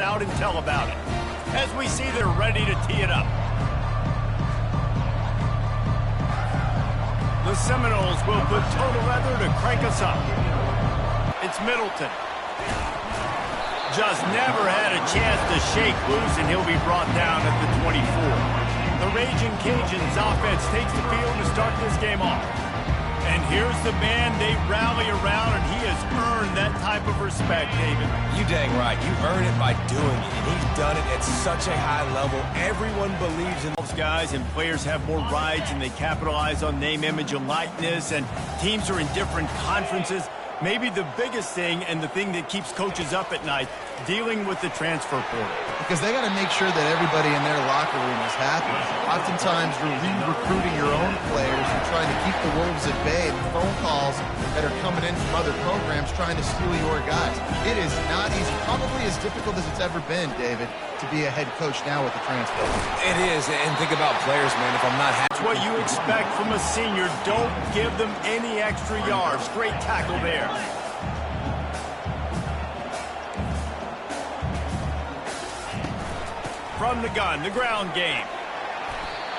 out and tell about it. As we see, they're ready to tee it up. The Seminoles will put total weather to crank us up. It's Middleton. Just never had a chance to shake loose, and he'll be brought down at the 24. The Raging Cajuns offense takes the field to start this game off. And here's the man they rally around, and he has earned that type of respect, David. You dang right. You earn it by doing it, and he's done it at such a high level. Everyone believes in those guys, and players have more rides, and they capitalize on name, image, and likeness, and teams are in different conferences. Maybe the biggest thing and the thing that keeps coaches up at night, dealing with the transfer portal. Because they got to make sure that everybody in their locker room is happy. Oftentimes, you're re-recruiting your own players and trying to keep the Wolves at bay. And phone calls that are coming in from other programs trying to steal your guys. It is not easy. Probably as difficult as it's ever been, David, to be a head coach now with the transfer. It is, and think about players, man. If I'm not happy. That's what you expect from a senior. Don't give them any extra yards. Great tackle there. From the gun, the ground game.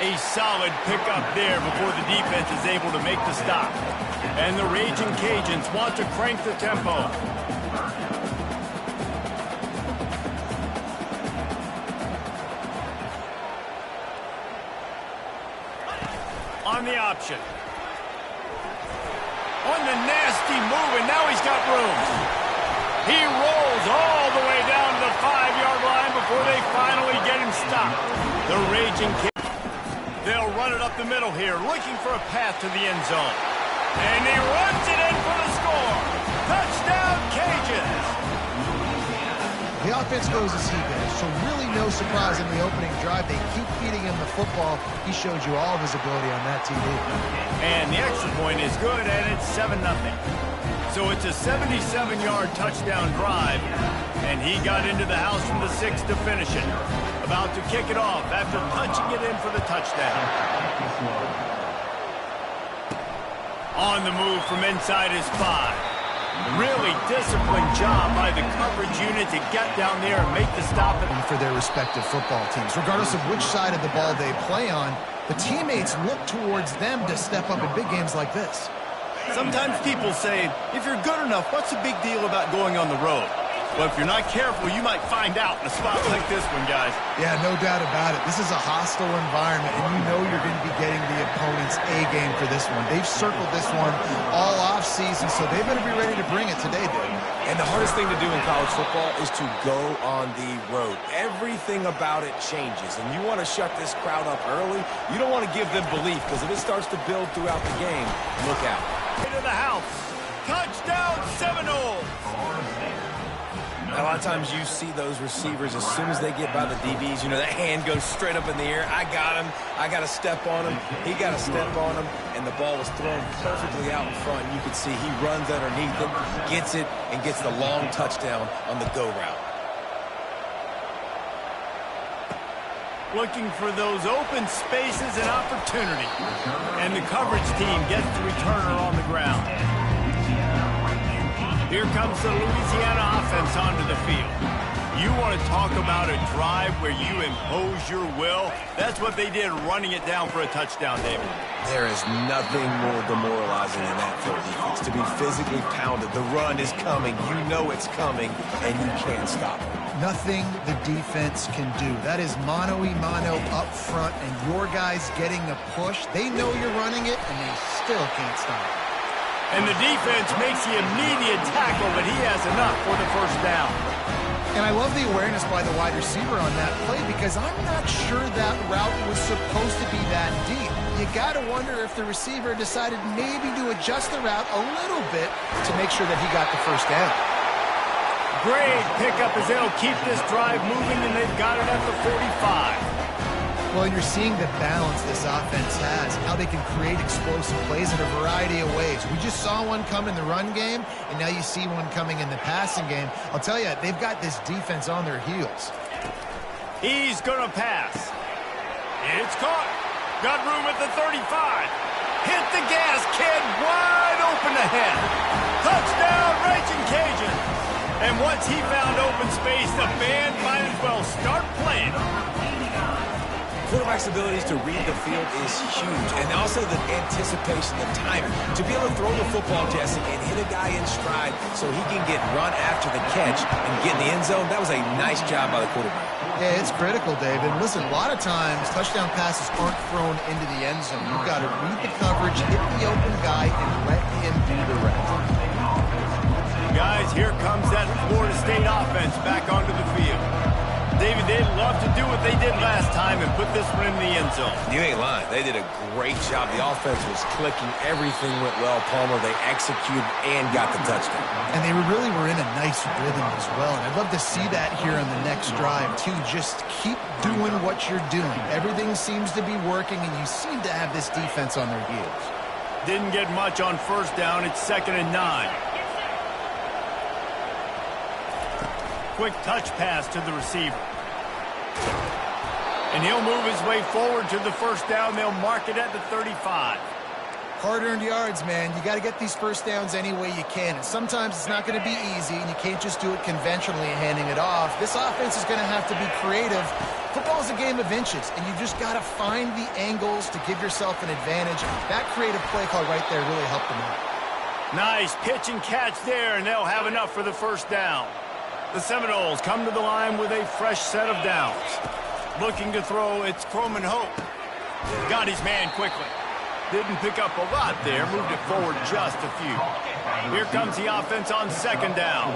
A solid pickup there before the defense is able to make the stop. And the Raging Cajuns want to crank the tempo. On the option. On the nasty move, and now he's got room. He rolls all the way down to the 5-yard line before they finally get him stopped. The Raging Cajuns, they'll run it up the middle here, looking for a path to the end zone. And he runs it in for the score. Touchdown, Cajuns. The offense goes as he goes, so really no surprise in the opening drive. They keep feeding him the football. He showed you all of his ability on that TV. And the extra point is good, and it's 7-0. So it's a 77-yard touchdown drive, and he got into the house from the 6 to finish it. About to kick it off after punching it in for the touchdown. On the move from inside his 5. Really disciplined job by the coverage unit to get down there and make the stop. For their respective football teams. Regardless of which side of the ball they play on, the teammates look towards them to step up in big games like this. Sometimes people say, if you're good enough, what's the big deal about going on the road? Well, if you're not careful, you might find out in a spot like this one, guys. Yeah, no doubt about it. This is a hostile environment, and you know you're going to be getting the opponent's A-game for this one. They've circled this one all off-season, so they better be ready to bring it today, dude. And the hardest thing to do in college football is to go on the road. Everything about it changes, and you want to shut this crowd up early. You don't want to give them belief, because if it starts to build throughout the game, look out. Into the house. Touchdown, Seminoles. A lot of times you see those receivers, as soon as they get by the DBs, you know, that hand goes straight up in the air. I got him. I got to step on him. He got to step on him. And the ball was thrown perfectly out in front. You can see he runs underneath it, gets it, and gets the long touchdown on the go route. Looking for those open spaces and opportunity. And the coverage team gets the returner on the ground. Here comes the Louisiana offense onto the field. You want to talk about a drive where you impose your will? That's what they did, running it down for a touchdown, David. There is nothing more demoralizing than that for a defense, to be physically pounded. The run is coming. You know it's coming, and you can't stop it. Nothing the defense can do. That is mano-a-mano up front, and your guys getting the push. They know you're running it, and they still can't stop it. And the defense makes the immediate tackle, but he has enough for the first down. And I love the awareness by the wide receiver on that play, because I'm not sure that route was supposed to be that deep. You got to wonder if the receiver decided maybe to adjust the route a little bit to make sure that he got the first down. Great pickup as they'll keep this drive moving, and they've got it at the 45. Well, you're seeing the balance this offense has, how they can create explosive plays in a variety of ways. We just saw one come in the run game, and now you see one coming in the passing game. I'll tell you, they've got this defense on their heels. He's going to pass. It's caught. Got room at the 35. Hit the gas, kid. Wide open ahead. Touchdown, Raging Cajuns. And once he found open space, the band might as well start playing. Quarterback's abilities to read the field is huge, and also the anticipation, the timing. To be able to throw the football, Jesse, and hit a guy in stride so he can get run after the catch and get in the end zone, that was a nice job by the quarterback. Yeah, it's critical, David. Listen, a lot of times touchdown passes aren't thrown into the end zone. You've got to read the coverage, hit the open guy, and let him do the rest. Guys, here comes that Florida State offense back onto the field. David, they'd love to do what they did last time and put this one in the end zone. You ain't lying. They did a great job. The offense was clicking. Everything went well, Palmer. They executed and got the touchdown. And they really were in a nice rhythm as well. And I'd love to see that here on the next drive, too. Just keep doing what you're doing. Everything seems to be working, and you seem to have this defense on their heels. Didn't get much on first down. It's 2nd and 9. Quick touch pass to the receiver. And he'll move his way forward to the first down. They'll mark it at the 35. Hard-earned yards, man. You got to get these first downs any way you can. And sometimes it's not going to be easy, and you can't just do it conventionally and handing it off. This offense is going to have to be creative. Football is a game of inches, and you just got to find the angles to give yourself an advantage. That creative play call right there really helped them out. Nice pitch and catch there, and they'll have enough for the first down. The Seminoles come to the line with a fresh set of downs. Looking to throw, it's Croman Hope. Got his man quickly. Didn't pick up a lot there, moved it forward just a few. Here comes the offense on 2nd down.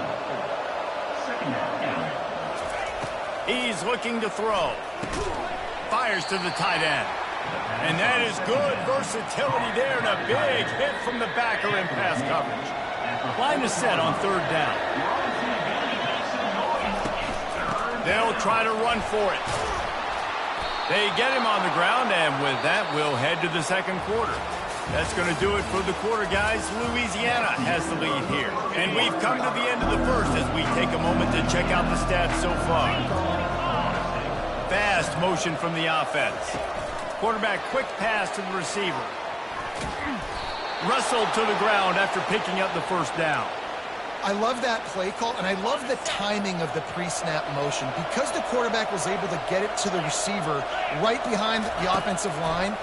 He's looking to throw. Fires to the tight end. And that is good versatility there, and a big hit from the backer in pass coverage. Line is set on 3rd down. They'll try to run for it. They get him on the ground, and with that, we'll head to the 2nd quarter. That's going to do it for the quarter, guys. Louisiana has the lead here. And we've come to the end of the first as we take a moment to check out the stats so far. Fast motion from the offense. Quarterback quick pass to the receiver. Wrestled to the ground after picking up the first down. I love that play call, and I love the timing of the pre-snap motion. Because the quarterback was able to get it to the receiver right behind the offensive line,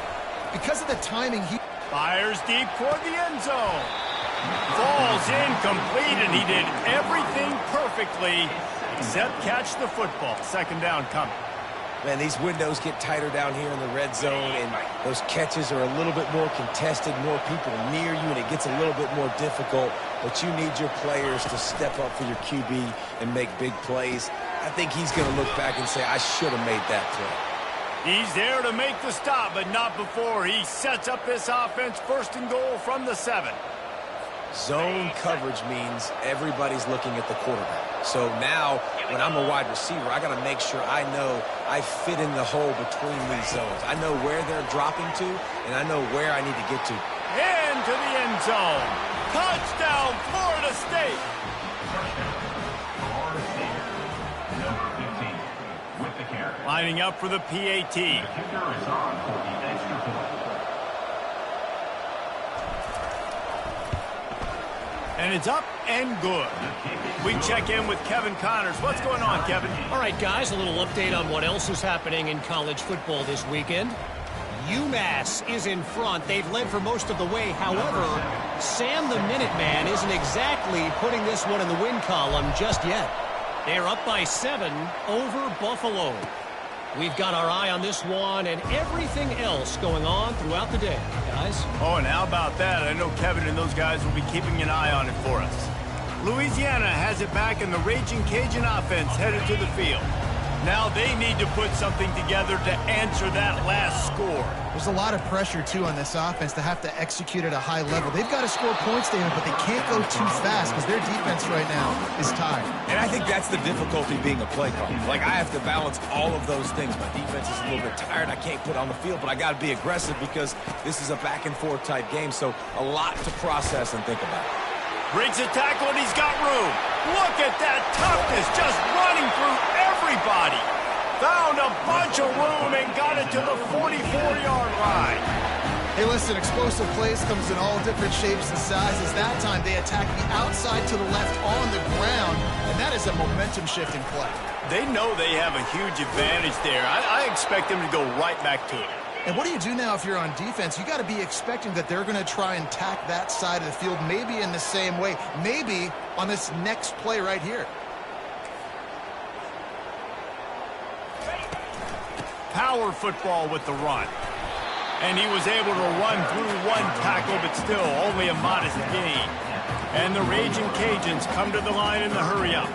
because of the timing, he fires deep toward the end zone. Falls incomplete, and he did everything perfectly except catch the football. 2nd down coming. Man, these windows get tighter down here in the red zone, and those catches are a little bit more contested, more people near you, and it gets a little bit more difficult. But you need your players to step up for your QB and make big plays. I think he's going to look back and say, I should have made that play. He's there to make the stop, but not before he sets up this offense 1st and goal from the 7. Zone coverage means everybody's looking at the quarterback. So now, when I'm a wide receiver, I got to make sure I know I fit in the hole between these zones. I know where they're dropping to, and I know where I need to get to. Into the end zone. Touchdown, Florida State. Lining up for the PAT. And it's up and good. We check in with Kevin Connors. What's going on, Kevin? All right, guys, a little update on what else is happening in college football this weekend. UMass is in front. They've led for most of the way. However, Sam the Minuteman isn't exactly putting this one in the win column just yet. They're up by 7 over Buffalo. We've got our eye on this one and everything else going on throughout the day, guys. Oh, and how about that? I know Kevin and those guys will be keeping an eye on it for us. Louisiana has it back, and the Raging Cajun offense headed to the field. Now they need to put something together to answer that last score. There's a lot of pressure, too, on this offense to have to execute at a high level. They've got to score points, David, but they can't go too fast because their defense right now is tired. And I think that's the difficulty being a play caller. Like, I have to balance all of those things. My defense is a little bit tired. I can't put on the field, but I got to be aggressive because this is a back-and-forth type game, so a lot to process and think about. Breaks a tackle, and he's got room. Look at that toughness, just running through everybody. Found a bunch of room and got it to the 44-yard line. Hey, listen, explosive plays comes in all different shapes and sizes. That time, they attack the outside to the left on the ground, and that is a momentum-shifting play. They know they have a huge advantage there. I expect them to go right back to it. And what do you do now if you're on defense? You got to be expecting that they're going to try and tack that side of the field, maybe in the same way, maybe on this next play right here. Power football with the run. And he was able to run through one tackle, but still only a modest gain. And the Raging Cajuns come to the line in the hurry-up.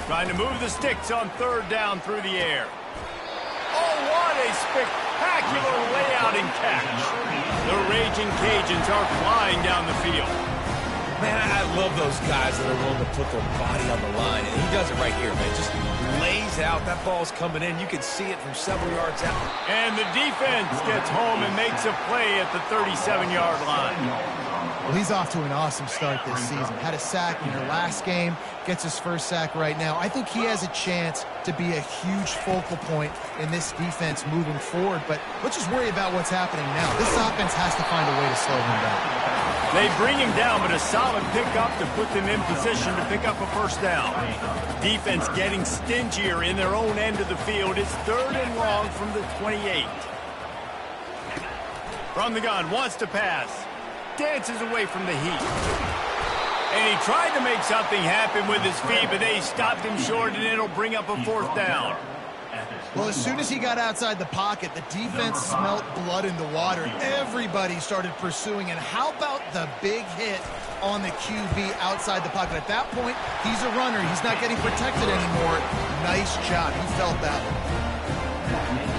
Trying to move the sticks on third down through the air. Oh, what a spectacular layout and catch. The Raging Cajuns are flying down the field. Man, I love those guys that are willing to put their body on the line. And he does it right here, man. Just lays out. That ball's coming in. You can see it from several yards out. And the defense gets home and makes a play at the 37-yard line. Well, he's off to an awesome start this season. Had a sack in their last game, gets his first sack right now. I think he has a chance to be a huge focal point in this defense moving forward. But let's just worry about what's happening now. This offense has to find a way to slow him down. They bring him down, but a solid pickup to put them in position to pick up a first down. Defense getting stingier in their own end of the field. It's 3rd and long from the 28. From the gun, wants to pass. Dances away from the heat. And he tried to make something happen with his feet, but they stopped him short, and it'll bring up a 4th down. Well, as soon as he got outside the pocket, the defense smelt blood in the water. Everybody started pursuing. And how about the big hit on the QB outside the pocket? At that point, he's a runner. He's not getting protected anymore. Nice job. He felt that one.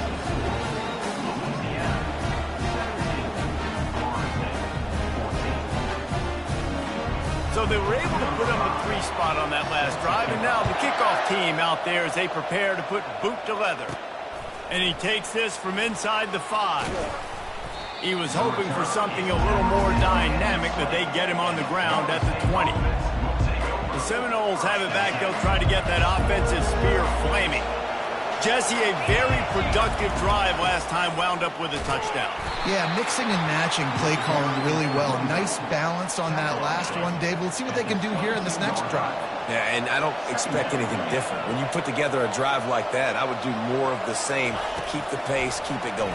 So they were able to put up a 3 spot on that last drive, and now the kickoff team out there as they prepare to put boot to leather. And he takes this from inside the 5. He was hoping for something a little more dynamic, but they get him on the ground at the 20. The Seminoles have it back. They'll try to get that offensive spear flaming. Jesse, a very productive drive last time, wound up with a touchdown. Yeah, mixing and matching play calling really well. Nice balance on that last one, Dave. We'll see what they can do here in this next drive. Yeah, and I don't expect anything different. When you put together a drive like that, I would do more of the same. Keep the pace, keep it going.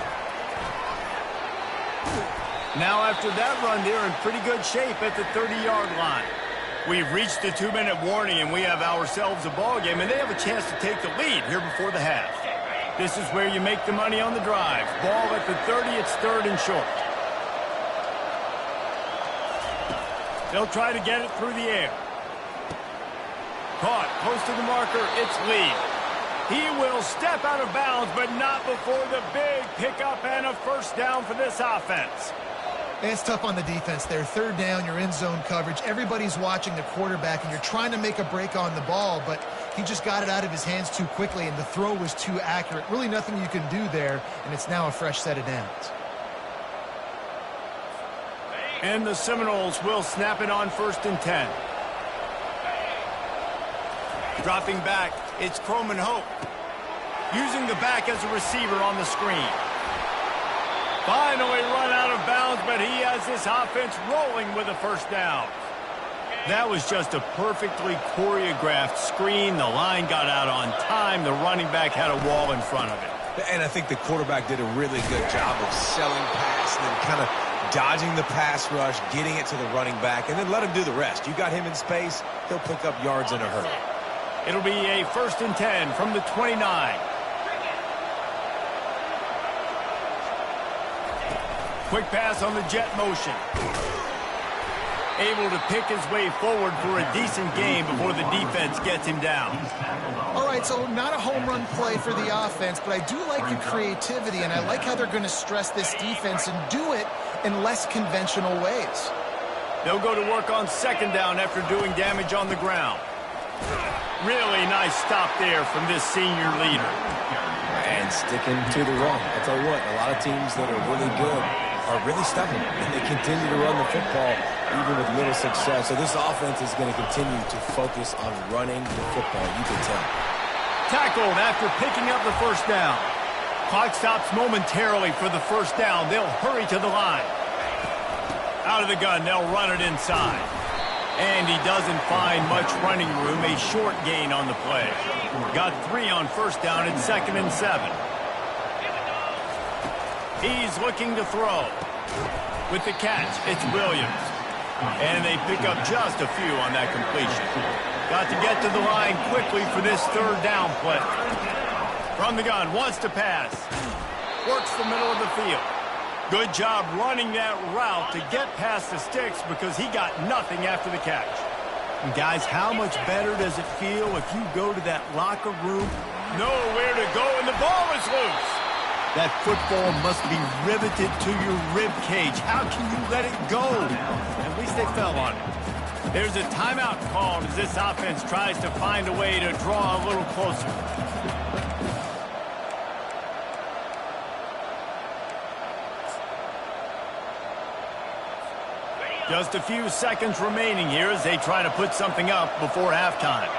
Now after that run, they're in pretty good shape at the 30-yard line. We've reached the 2-minute warning, and we have ourselves a ball game, and they have a chance to take the lead here before the half. This is where you make the money on the drive. Ball at the 30, it's 3rd and short. They'll try to get it through the air. Caught, close to the marker, it's Lee. He will step out of bounds, but not before the big pickup and a first down for this offense. It's tough on the defense there. 3rd down, you're in zone coverage. Everybody's watching the quarterback, and you're trying to make a break on the ball, but he just got it out of his hands too quickly, and the throw was too accurate. Really nothing you can do there, and it's now a fresh set of downs. And the Seminoles will snap it on 1st and 10. Dropping back, it's Croman Hope. Using the back as a receiver on the screen. Finally run out of bounds, but he has this offense rolling with a first down. That was just a perfectly choreographed screen. The line got out on time. The running back had a wall in front of it. And I think the quarterback did a really good job of selling pass and then kind of dodging the pass rush, getting it to the running back, and then let him do the rest. You got him in space, he'll pick up yards in a hurry. It'll be a 1st and 10 from the 29. Quick pass on the jet motion. Able to pick his way forward for a decent game before the defense gets him down. All right, so not a home run play for the offense, but I do like the creativity, and I like how they're going to stress this defense and do it in less conventional ways. They'll go to work on 2nd down after doing damage on the ground. Really nice stop there from this senior leader. And sticking to the run. I'll tell you what, a lot of teams that are really good are really stubborn, and they continue to run the football even with little success. So this offense is going to continue to focus on running the football. You can tell. Tackled after picking up the first down. Clock stops momentarily for the first down. They'll hurry to the line. Out of the gun, they'll run it inside. And he doesn't find much running room. A short gain on the play. Got 3 on first down. It's 2nd and 7. He's looking to throw. With the catch, it's Williams. And they pick up just a few on that completion. Got to get to the line quickly for this 3rd down play. From the gun, wants to pass. Works the middle of the field. Good job running that route to get past the sticks because he got nothing after the catch. And guys, how much better does it feel if you go to that locker room, nowhere to go, and the ball is loose? That football must be riveted to your rib cage. How can you let it go? At least they fell on it. There's a timeout called as this offense tries to find a way to draw a little closer. Just a few seconds remaining here as they try to put something up before halftime.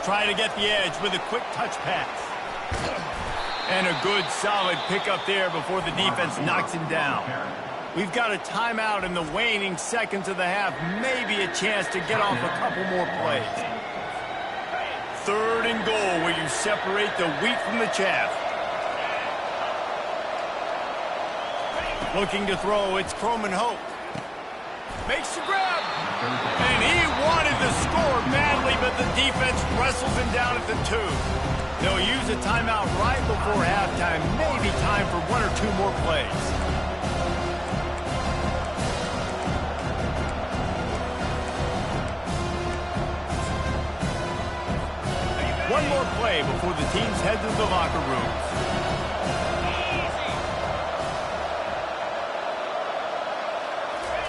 Try to get the edge with a quick touch pass. And a good solid pickup there before the defense knocks him down. We've got a timeout in the waning seconds of the half. Maybe a chance to get off a couple more plays. 3rd and goal where you separate the wheat from the chaff. Looking to throw, it's Croman Hope. Makes the grab. And he wanted to score badly, but the defense wrestles him down at the 2. They'll use a timeout right before halftime. Maybe time for 1 or 2 more plays. One more play before the teams head to the locker rooms.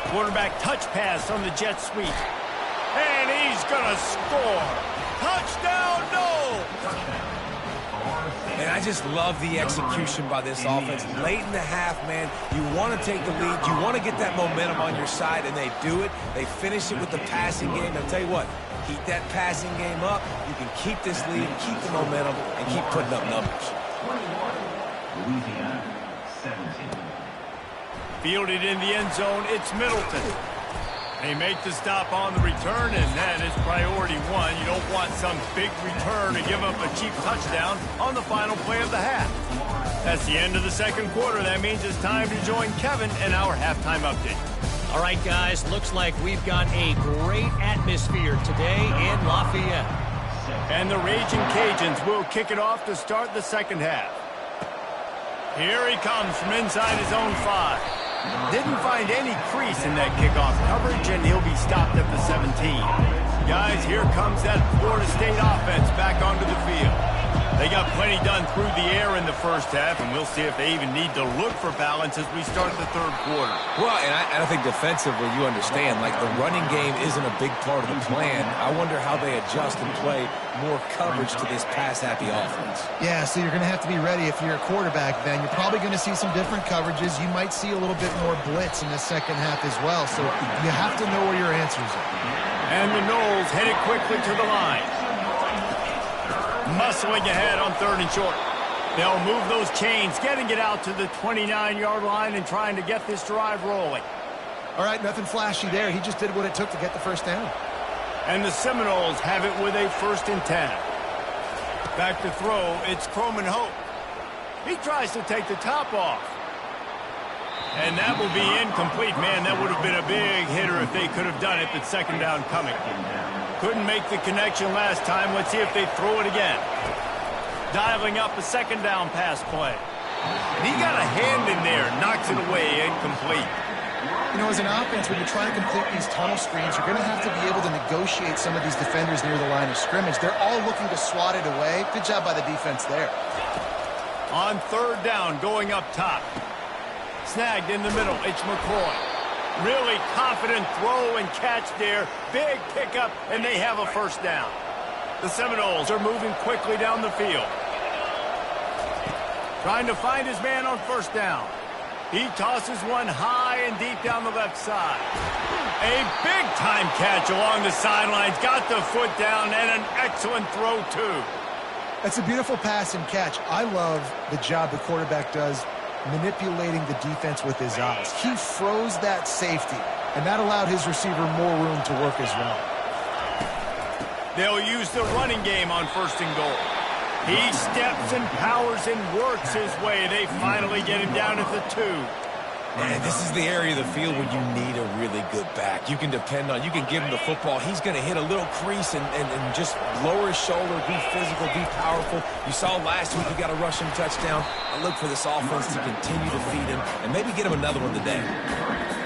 Quarterback touch pass on the jet sweep. And he's going to score. Touchdown, no! And I just love the execution by this offense. Late in the half, man, you want to take the lead. You want to get that momentum on your side, and they do it. They finish it with the passing game. I'll tell you what, keep that passing game up. You can keep this lead, keep the momentum, and keep putting up numbers. Louisiana 17. Fielded in the end zone, it's Middleton. They make the stop on the return, and that is priority 1. You don't want some big return to give up a cheap touchdown on the final play of the half. That's the end of the 2nd quarter. That means it's time to join Kevin and our halftime update. All right, guys, looks like we've got a great atmosphere today in Lafayette. And the Raging Cajuns will kick it off to start the 2nd half. Here he comes from inside his own 5. Didn't find any crease in that kickoff coverage, and he'll be stopped at the 17. Guys, here comes that Florida State offense back onto the field. They got plenty done through the air in the first half, and we'll see if they even need to look for balance as we start the 3rd quarter. Well, and I think defensively, you understand, like the running game isn't a big part of the plan. I wonder how they adjust and play more coverage to this pass-happy offense. Yeah, so you're going to have to be ready if you're a quarterback then. You're probably going to see some different coverages. You might see a little bit more blitz in the 2nd half as well, so you have to know where your answers are. And the Noles headed quickly to the line. Muscling ahead on 3rd and short. They'll move those chains, getting it out to the 29-yard line and trying to get this drive rolling. All right, nothing flashy there. He just did what it took to get the first down. And the Seminoles have it with a 1st and 10. Back to throw, it's Croman Hope. He tries to take the top off. And that will be incomplete. Man, that would have been a big hitter if they could have done it, but 2nd down coming. Couldn't make the connection last time. Let's see if they throw it again. Dialing up a 2nd down pass play. He got a hand in there, knocks it away, incomplete. You know, as an offense, when you're trying to complete these tunnel screens, you're going to have to be able to negotiate some of these defenders near the line of scrimmage. They're all looking to swat it away. Good job by the defense there. On 3rd down, going up top. Snagged in the middle, it's McCoy. Really confident throw and catch there. Big pickup, and they have a 1st down. The Seminoles are moving quickly down the field. Trying to find his man on 1st down. He tosses one high and deep down the left side. A big-time catch along the sidelines. Got the foot down and an excellent throw, too. That's a beautiful pass and catch. I love the job the quarterback does manipulating the defense with his eyes. He froze that safety, and that allowed his receiver more room to work as well. They'll use the running game on 1st and goal. He steps and powers and works his way. They finally get him down at the 2. Man, this is the area of the field where you need a really good back. You can depend on, you can give him the football. He's going to hit a little crease and just lower his shoulder, be physical, be powerful. You saw last week he got a rushing touchdown. I look for this offense to continue to feed him and maybe get him another one today.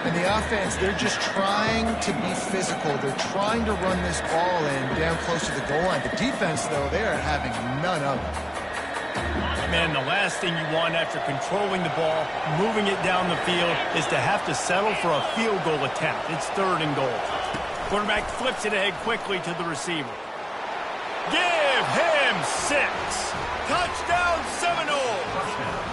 And the offense, they're just trying to be physical. They're trying to run this ball in down close to the goal line. The defense, though, they are having none of it. Man, the last thing you want after controlling the ball, moving it down the field, is to have to settle for a field goal attempt. It's 3rd and goal. Quarterback flips it ahead quickly to the receiver. Give him 6. Touchdown Seminoles.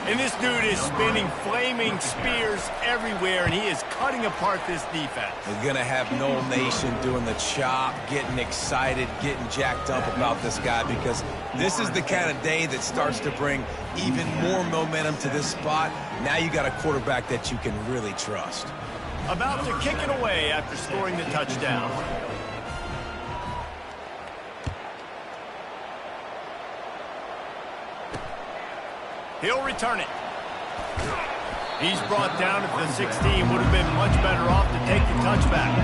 And this dude is spinning flaming spears everywhere, and he is cutting apart this defense. We're going to have Noel Nation doing the chop, getting excited, getting jacked up about this guy, because this is the kind of day that starts to bring even more momentum to this spot. Now you got a quarterback that you can really trust. About to kick it away after scoring the touchdown. He'll return it. He's brought down at the 16. Would have been much better off to take the touchback.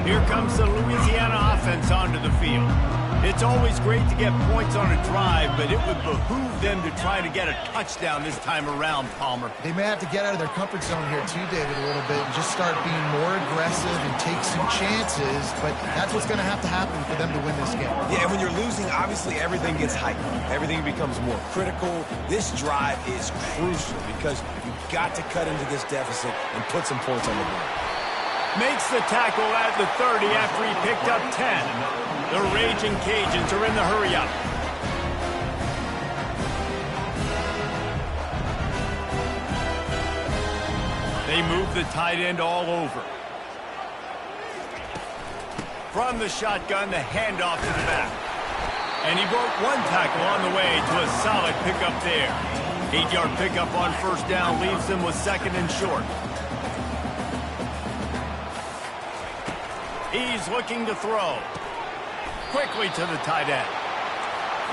Here comes the Louisiana offense onto the field. It's always great to get points on a drive, but it would behoove them to try to get a touchdown this time around, Palmer. They may have to get out of their comfort zone here too, David, a little bit, and just start being more aggressive and take some chances, but that's what's going to happen for them to win this game. Yeah, and when you're losing, obviously everything gets heightened. Everything becomes more critical. This drive is crucial because you've got to cut into this deficit and put some points on the board. Makes the tackle at the 30 after he picked up 10. The Raging Cajuns are in the hurry-up. They move the tight end all over. From the shotgun, the handoff to the back. And he broke one tackle on the way to a solid pickup there. 8-yard pickup on 1st down leaves them with 2nd and short. He's looking to throw. Quickly to the tight end.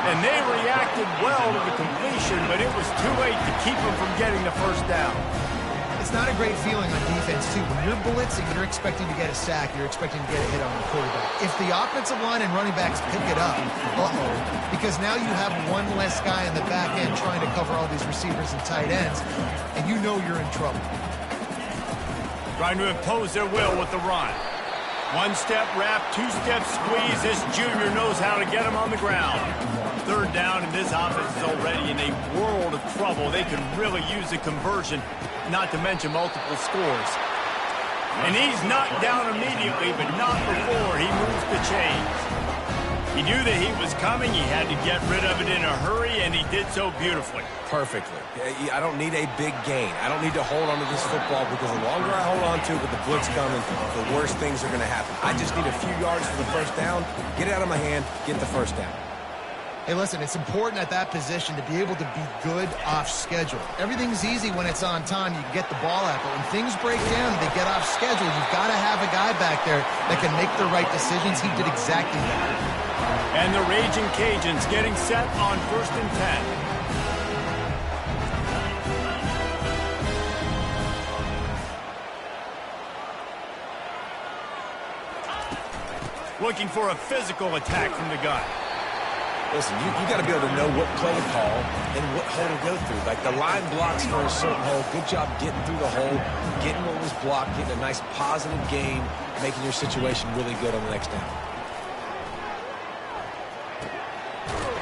And they reacted well to the completion, but it was too late to keep him from getting the 1st down. It's not a great feeling on defense, too. When you're blitzing, you're expecting to get a sack. You're expecting to get a hit on the quarterback. If the offensive line and running backs pick it up, because now you have one less guy in the back end trying to cover all these receivers and tight ends, and you know you're in trouble. Trying to impose their will with the run. 1-step wrap, 2-step squeeze. This junior knows how to get him on the ground. 3rd down, and this offense is already in a world of trouble. They could really use a conversion, not to mention multiple scores. And he's knocked down immediately, but not before he moves the chains. He knew that he was coming. He had to get rid of it in a hurry, and he did so beautifully. Perfectly. I don't need a big gain. I don't need to hold on to this football because the longer I hold on to it with the blitz coming, the worse things are going to happen. I just need a few yards for the 1st down, get it out of my hand, get the 1st down. Hey, listen, it's important at that position to be able to be good off schedule. Everything's easy when it's on time. You can get the ball out, but when things break down and they get off schedule, you've got to have a guy back there that can make the right decisions. He did exactly that. And the Raging Cajuns getting set on 1st and 10. Looking for a physical attack from the gun. Listen, you got to be able to know what play to call and what hole to go through. Like the line blocks for a certain hole. Good job getting through the hole, getting what was blocked, getting a nice positive gain, making your situation really good on the next down.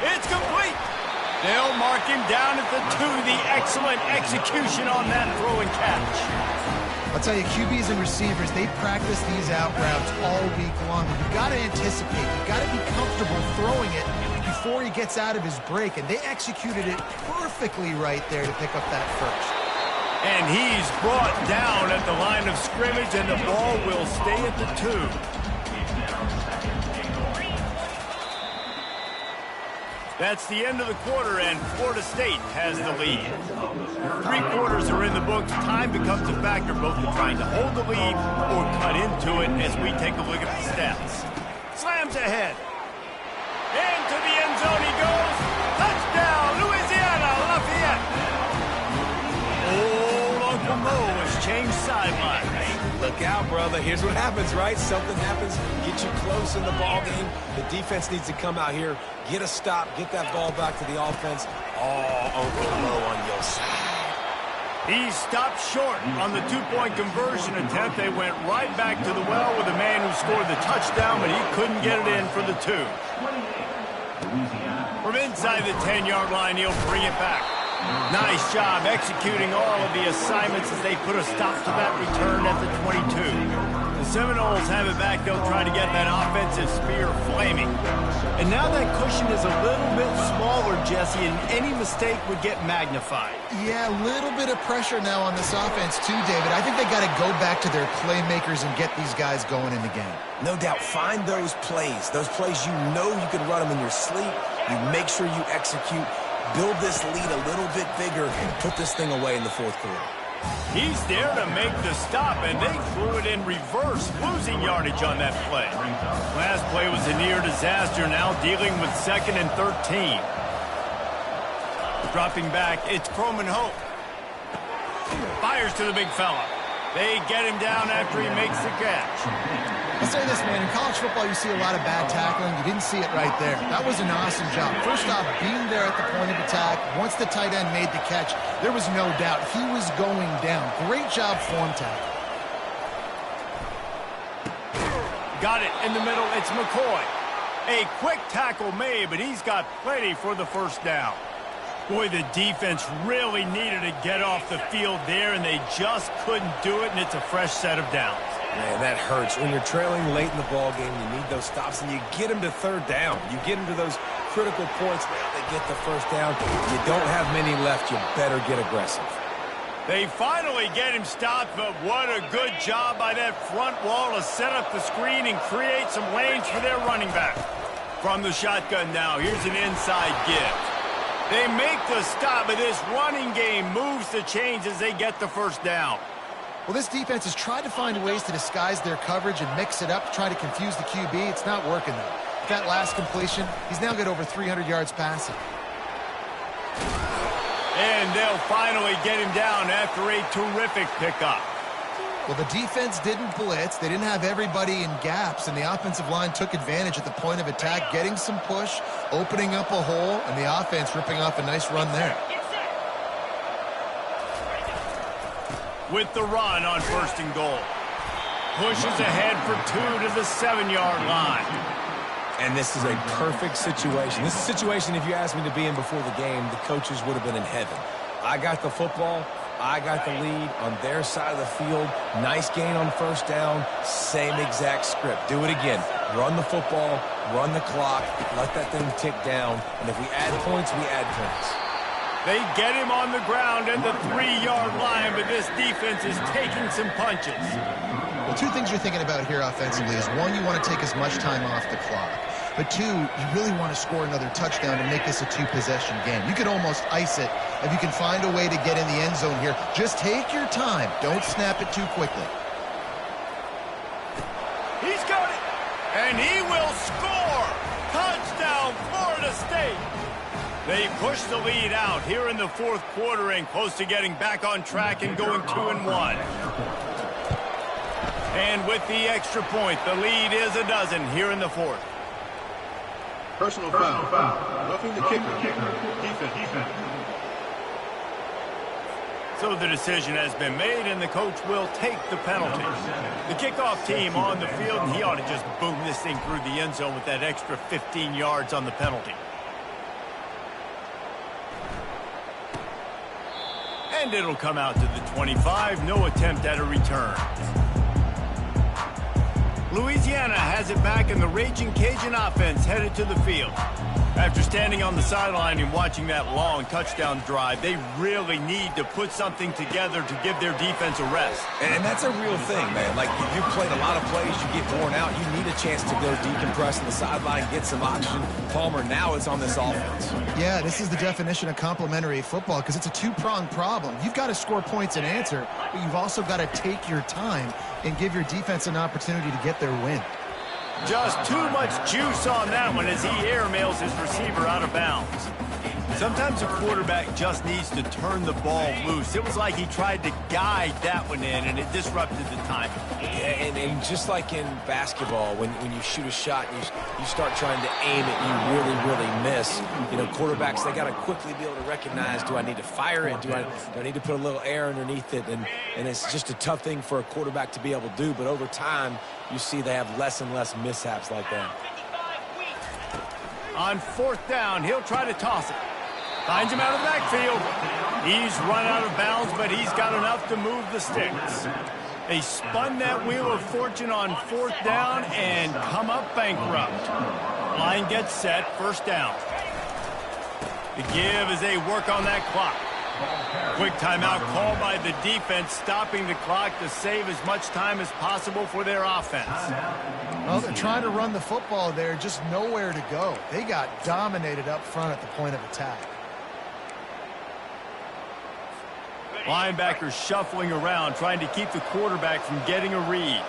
It's complete. They'll mark him down at the 2. The excellent execution on that throw and catch. I'll tell you, QBs and receivers, they practice these out routes all week long. You've got to anticipate. You've got to be comfortable throwing it before he gets out of his break, and they executed it perfectly right there to pick up that first. And he's brought down at the line of scrimmage, and the ball will stay at the 2. That's the end of the quarter, and Florida State has the lead. 3 quarters are in the books. Time becomes a factor, both in trying to hold the lead or cut into it as we take a look at the stats. Slams ahead. Into the end zone he goes. Touchdown, Louisiana Lafayette. Old Uncle Mo has changed sidelines. Look out, brother. Here's what happens, right? Something happens, get you close in the ball game. The defense needs to come out here, get a stop, get that ball back to the offense. Oh, Uncle Mo on your side. He stopped short on the 2-point conversion attempt. They went right back to the well with the man who scored the touchdown, but he couldn't get it in for the 2. From inside the 10-yard line, he'll bring it back. Nice job executing all of the assignments as they put a stop to that return at the 22. The Seminoles have it back. They'll try to get that offensive spear flaming. And now that cushion is a little bit smaller, Jesse, and any mistake would get magnified. Yeah, a little bit of pressure now on this offense too, David. I think they got to go back to their playmakers and get these guys going in the game. No doubt. Find those plays you know you can run them in your sleep. You make sure you execute. Build this lead a little bit bigger and put this thing away in the 4th quarter. He's there to make the stop, and they threw it in reverse, losing yardage on that play. Last play was a near disaster, now dealing with 2nd and 13. Dropping back, it's Croman Hope. Fires to the big fella. They get him down after he makes the catch. I'll say this, man. In college football, you see a lot of bad tackling. You didn't see it right there. That was an awesome job. First off, being there at the point of attack. Once the tight end made the catch, there was no doubt he was going down. Great job form tackle. Got it in the middle. It's McCoy. A quick tackle made, but he's got plenty for the first down. Boy, the defense really needed to get off the field there, and they just couldn't do it, and it's a fresh set of downs. Man, that hurts. When you're trailing late in the ball game, you need those stops, and you get them to 3rd down. You get them to those critical points. They get the first down. You don't have many left. You better get aggressive. They finally get him stopped, but what a good job by that front wall to set up the screen and create some lanes for their running back. From the shotgun now, here's an inside give. They make the stop, but this running game moves the chains as they get the first down. Well, this defense has tried to find ways to disguise their coverage and mix it up to try to confuse the QB. It's not working, though. That last completion, he's now got over 300 yards passing. And they'll finally get him down after a terrific pickup. Well, the defense didn't blitz. They didn't have everybody in gaps, and the offensive line took advantage at the point of attack, getting some push, opening up a hole, and the offense ripping off a nice run there. With the run on 1st and goal. Pushes ahead for 2 to the 7-yard line. And this is a perfect situation. This is a situation, if you asked me to be in before the game, the coaches would have been in heaven. I got the football. I got the lead on their side of the field. Nice gain on 1st down. Same exact script. Do it again. Run the football, run the clock, let that thing tick down. And if we add points, we add points. They get him on the ground at the 3-yard line, but this defense is taking some punches. Well, 2 things you're thinking about here offensively is, 1, you want to take as much time off the clock. But 2, you really want to score another touchdown to make this a 2-possession game. You could almost ice it if you can find a way to get in the end zone here. Just take your time. Don't snap it too quickly. He's got it, and he will score. Touchdown, Florida State. They push the lead out here in the 4th quarter and close to getting back on track and going 2-1. And with the extra point, the lead is a dozen here in the 4th. Personal foul. Roughing the kicker. Defense. So the decision has been made, and the coach will take the penalty. The kickoff team on the field, and he ought to just boom this thing through the end zone with that extra 15 yards on the penalty. And it'll come out to the 25. No attempt at a return. Louisiana has it back, and the Raging Cajun offense headed to the field. After standing on the sideline and watching that long touchdown drive, they really need to put something together to give their defense a rest. And that's a real thing, man. Like, you played a lot of plays, you get worn out, you need a chance to go decompress on the sideline, get some oxygen. Palmer, now it's on this offense. Yeah, this is the definition of complementary football because it's a two-pronged problem. You've got to score points and answer, but you've also got to take your time and give your defense an opportunity to get their win. Just too much juice on that one as he airmails his receiver out of bounds. Sometimes a quarterback just needs to turn the ball loose. It was like he tried to guide that one in, and it disrupted the timing. Yeah, and just like in basketball, when you shoot a shot, you start trying to aim it, you really miss. You know, quarterbacks, they got to quickly be able to recognize, do I need to fire it? Do I need to put a little air underneath it? And it's just a tough thing for a quarterback to be able to do. But over time, you see they have less and less mishaps like that. On 4th down, he'll try to toss it. Finds him out of the backfield. He's run out of bounds, but he's got enough to move the sticks. They spun that wheel of fortune on 4th down and come up bankrupt. Line gets set, 1st down. The give as they work on that clock. Quick timeout called by the defense, stopping the clock to save as much time as possible for their offense. Well, they're trying to run the football there, just nowhere to go. They got dominated up front at the point of attack. Linebackers shuffling around, trying to keep the quarterback from getting a read.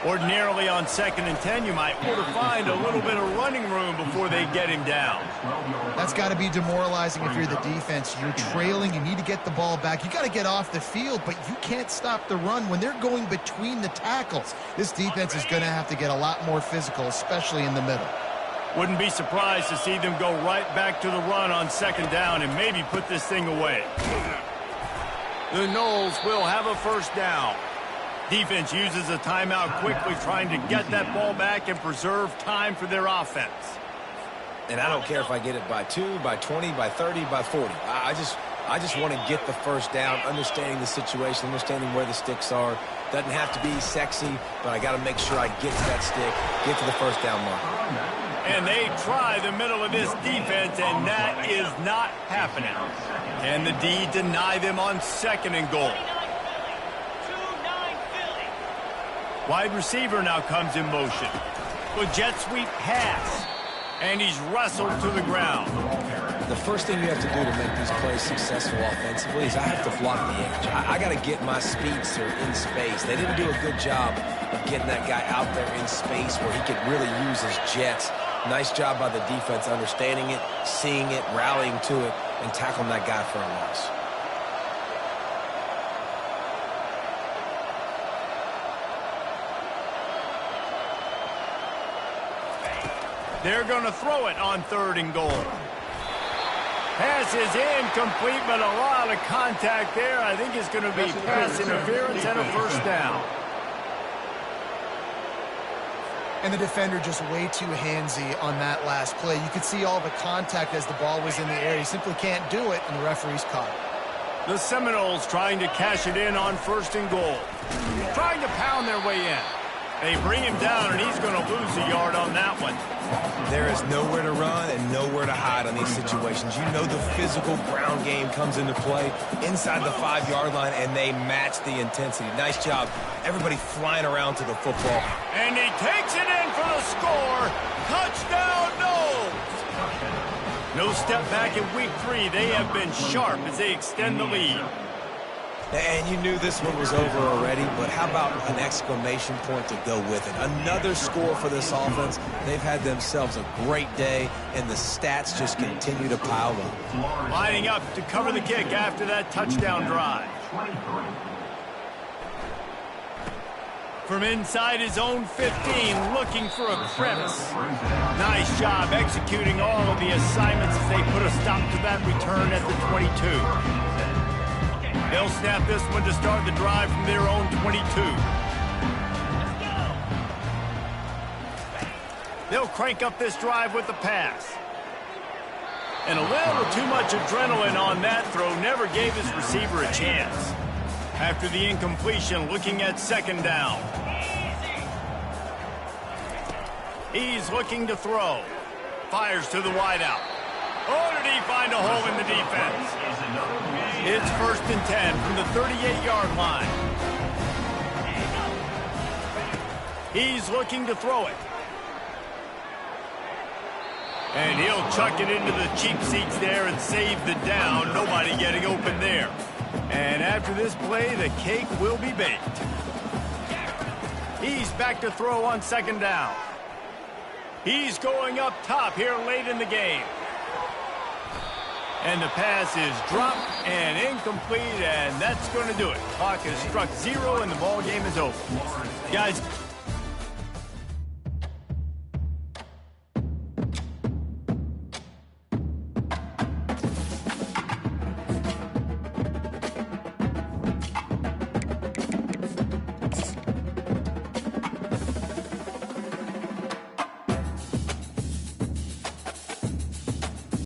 Ordinarily on 2nd and 10, you might want to find a little bit of running room before they get him down. That's got to be demoralizing if you're the defense. You're trailing. You need to get the ball back. You got to get off the field, but you can't stop the run when they're going between the tackles. This defense is going to have to get a lot more physical, especially in the middle. Wouldn't be surprised to see them go right back to the run on 2nd down and maybe put this thing away. The Noles will have a 1st down. Defense uses a timeout quickly, trying to get that ball back and preserve time for their offense. And I don't care if I get it by 2, by 20, by 30, by 40. I just want to get the 1st down, understanding the situation, understanding where the sticks are. Doesn't have to be sexy, but I got to make sure I get to that stick, get to the 1st down mark. And they try the middle of this defense, and that is not happening. And the D deny them on 2nd and goal. Wide receiver now comes in motion. With jet sweep pass. And he's wrestled to the ground. The first thing you have to do to make these plays successful offensively is I have to block the edge. I got to get my speedster in space. They didn't do a good job of getting that guy out there in space where he could really use his jets. Nice job by the defense understanding it, seeing it, rallying to it, and tackling that guy for a loss. They're going to throw it on 3rd and goal. Pass is incomplete, but a lot of contact there. I think it's going to be pass interference and a 1st down. And the defender just way too handsy on that last play. You could see all the contact as the ball was in the air. He simply can't do it, and the referee's caught it. The Seminoles trying to cash it in on 1st and goal. Trying to pound their way in. They bring him down, and he's going to lose a yard on that one. There is nowhere to run and nowhere to hide on these situations. You know the physical ground game comes into play inside the 5-yard line, and they match the intensity. Nice job. Everybody flying around to the football. And he takes it in for the score. Touchdown, Noles! No step back in week 3. They have been sharp as they extend the lead. And you knew this one was over already, but how about an exclamation point to go with it? Another score for this offense. They've had themselves a great day, and the stats just continue to pile up. Lining up to cover the kick after that touchdown drive. From inside his own 15, looking for a crevice. Nice job executing all of the assignments as they put a stop to that return at the 22. They'll snap this one to start the drive from their own 22. They'll crank up this drive with the pass. And a little too much adrenaline on that throw never gave his receiver a chance. After the incompletion, looking at 2nd down. He's looking to throw. fires to the wideout. Oh, did he find a hole in the defense? It's 1st and 10 from the 38-yard line. He's looking to throw it. And he'll chuck it into the cheap seats there and save the down. Nobody getting open there. And after this play, the cake will be baked. He's back to throw on 2nd down. He's going up top here late in the game. And the pass is dropped and incomplete, and that's going to do it. Clock has struck 0, and the ball game is over. Guys.